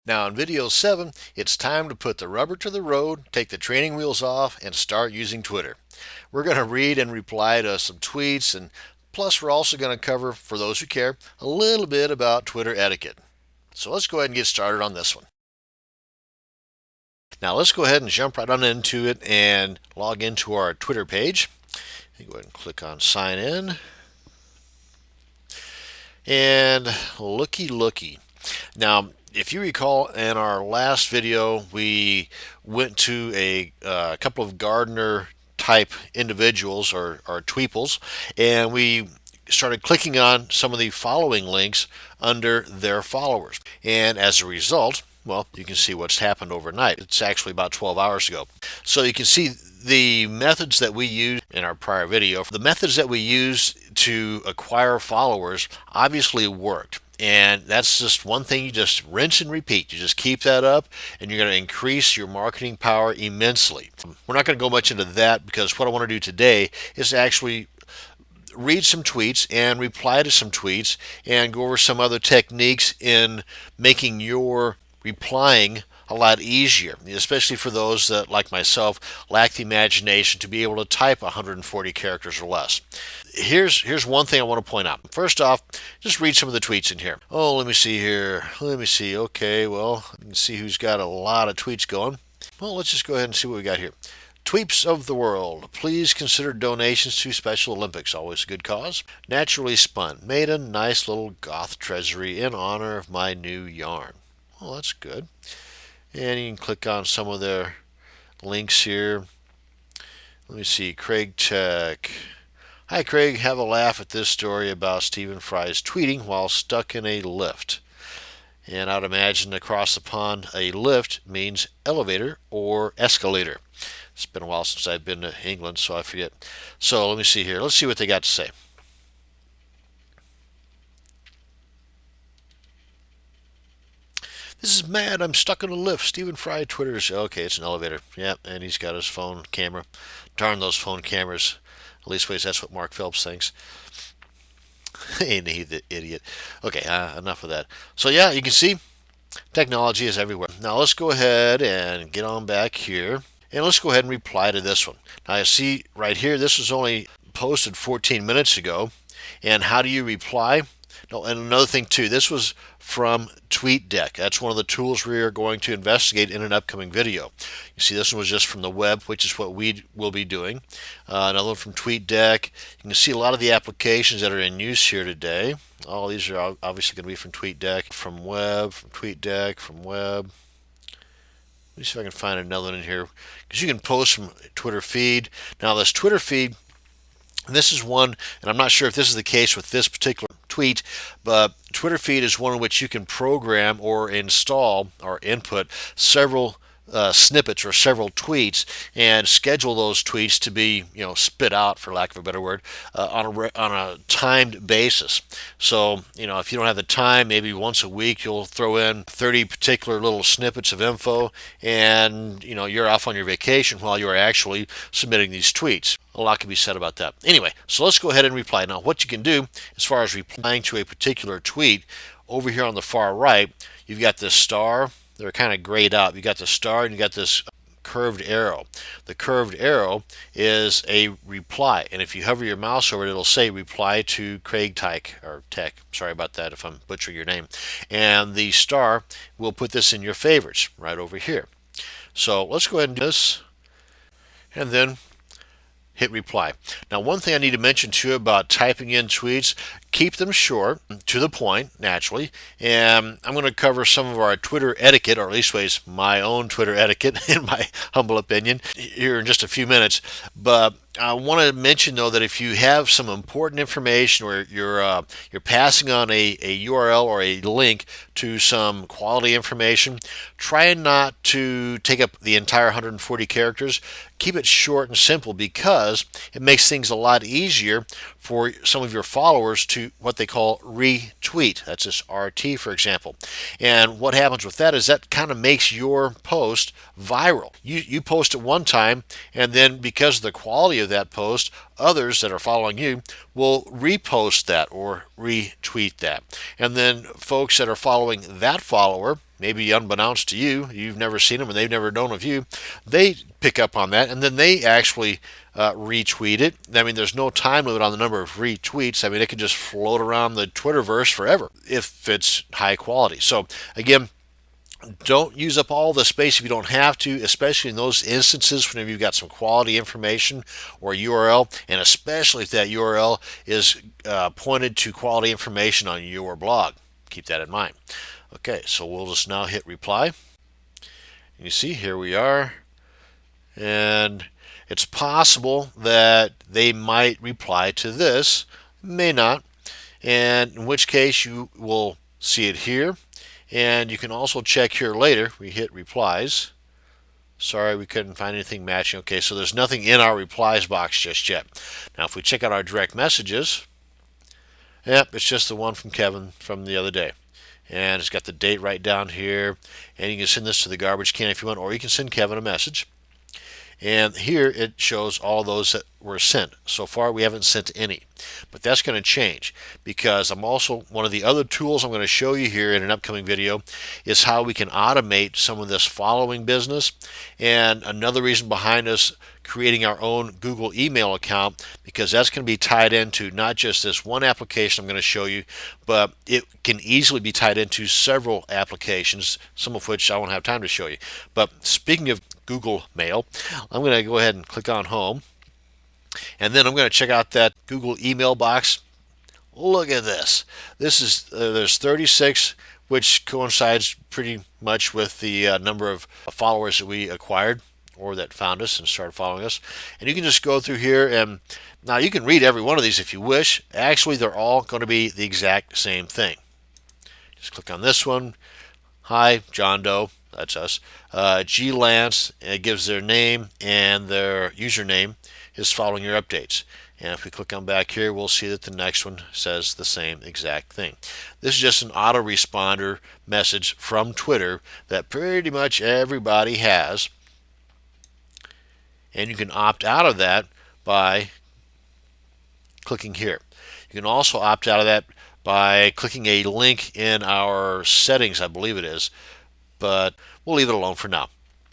Now in video 7, it's time to put the rubber to the road, take the training wheels off, and start using Twitter. We're going to read and reply to some tweets, and plus we're also going to cover, for those who care, a little bit about Twitter etiquette. So let's go ahead and get started on this one. Now let's go ahead and jump right on into it and log into our Twitter page. Go ahead and click on sign in. And looky. Now, if you recall, in our last video, we went to a couple of gardener type individuals or tweeples, and we started clicking on some of the following links under their followers. And as a result, well, you can see what's happened overnight. It's actually about 12 hours ago. So you can see the methods that we used in our prior video. The methods that we used to acquire followers obviously worked. And that's just one thing you just rinse and repeat. You just keep that up and you're going to increase your marketing power immensely. We're not going to go much into that because what I want to do today is actually read some tweets and reply to some tweets and go over some other techniques in making your replying a lot easier, especially for those that, like myself, lack the imagination to be able to type 140 characters or less. Here's one thing I want to point out. First off, just read some of the tweets in here. Oh, let me see here. Let me see. Okay, well, you can see who's got a lot of tweets going. Well, let's just go ahead and see what we got here. Tweeps of the world, please consider donations to Special Olympics. Always a good cause. Naturally spun. Made a nice little goth treasury in honor of my new yarn. Well, that's good. And you can click on some of their links here. Let me see. Craig Tech. Hi, Craig. Have a laugh at this story about Stephen Fry's tweeting while stuck in a lift. And I'd imagine across the pond, a lift means elevator or escalator. It's been a while since I've been to England, so I forget. So let me see here. Let's see what they got to say. This is mad. I'm stuck in a lift. Stephen Fry twitters. Okay, it's an elevator. Yep, and he's got his phone camera. Darn those phone cameras. At least that's what Mark Phelps thinks. Ain't he the idiot? Okay, enough of that. So yeah, you can see technology is everywhere. Now let's go ahead and get on back here. And let's go ahead and reply to this one. Now you see right here, this was only posted 14 minutes ago. And how do you reply? No, and another thing too, this was from TweetDeck. That's one of the tools we are going to investigate in an upcoming video. You see, this one was just from the web, which is what we will be doing. Another one from TweetDeck. You can see a lot of the applications that are in use here today. All these are obviously going to be from TweetDeck, from web, from TweetDeck, from web. Let me see if I can find another one in here, because you can post from Twitter feed. Now this Twitter feed, this is one, and I'm not sure if this is the case with this particular tweet, but Twitter feed is one in which you can program or install or input several snippets or several tweets and schedule those tweets to be, spit out, for lack of a better word, on a timed basis. So, if you don't have the time, maybe once a week you'll throw in 30 particular little snippets of info, and you're off on your vacation while you're actually submitting these tweets. A lot can be said about that. Anyway, so let's go ahead and reply. Now, what you can do as far as replying to a particular tweet, over here on the far right, you've got this star. They're kind of grayed out. You've got the star and you got this curved arrow. The curved arrow is a reply, and if you hover your mouse over it, it'll say reply to Craig Tech or Tech. Sorry about that if I'm butchering your name. And the star will put this in your favorites right over here. So let's go ahead and do this, and then hit reply. Now, one thing I need to mention too about typing in tweets, keep them short, to the point, naturally. And I'm going to cover some of our Twitter etiquette, or at least ways my own Twitter etiquette, in my humble opinion, here in just a few minutes. But I want to mention though that if you have some important information, or you're passing on a URL or a link to some quality information, try not to take up the entire 140 characters. Keep it short and simple, because it makes things a lot easier for some of your followers to what they call retweet. That's this RT, for example. And what happens with that is that kind of makes your post viral. You post it one time, and then because of the quality of that post, others that are following you will repost that or retweet that. And then folks that are following that follower, maybe unbeknownst to you, you've never seen them and they've never known of you, they pick up on that and then they actually retweet it. I mean, there's no time limit on the number of retweets. I mean, it can just float around the Twitterverse forever if it's high quality. So again, don't use up all the space if you don't have to, especially in those instances whenever you've got some quality information or URL, and especially if that URL is pointed to quality information on your blog. Keep that in mind. Okay, so we'll just now hit reply. You see, here we are. And it's possible that they might reply to this, may not, and in which case you will see it here. And you can also check here later. We hit replies. Sorry, we couldn't find anything matching. Okay, so there's nothing in our replies box just yet. Now, if we check out our direct messages, yep, it's just the one from Kevin from the other day. And it's got the date right down here. And you can send this to the garbage can if you want, or you can send Kevin a message. And here it shows all those that were sent. So far we haven't sent any, but that's going to change because I'm also, one of the other tools I'm going to show you here in an upcoming video is how we can automate some of this following business. And another reason behind us creating our own Google email account, because that's going to be tied into not just this one application I'm going to show you, but it can easily be tied into several applications, some of which I won't have time to show you. But speaking of Google Mail, I'm going to go ahead and click on Home, and then I'm going to check out that Google email box. Look at this. This is there's 36, which coincides pretty much with the number of followers that we acquired or that found us and started following us. And you can just go through here, and now you can read every one of these if you wish. Actually, they're all going to be the exact same thing. Just click on this one. Hi, John Doe. That's us. G Lance, it gives their name and their username is following your updates. And if we click on back here, we'll see that the next one says the same exact thing. This is just an autoresponder message from Twitter that pretty much everybody has. And you can opt out of that by clicking here. You can also opt out of that by clicking a link in our settings, I believe it is, but we'll leave it alone for now.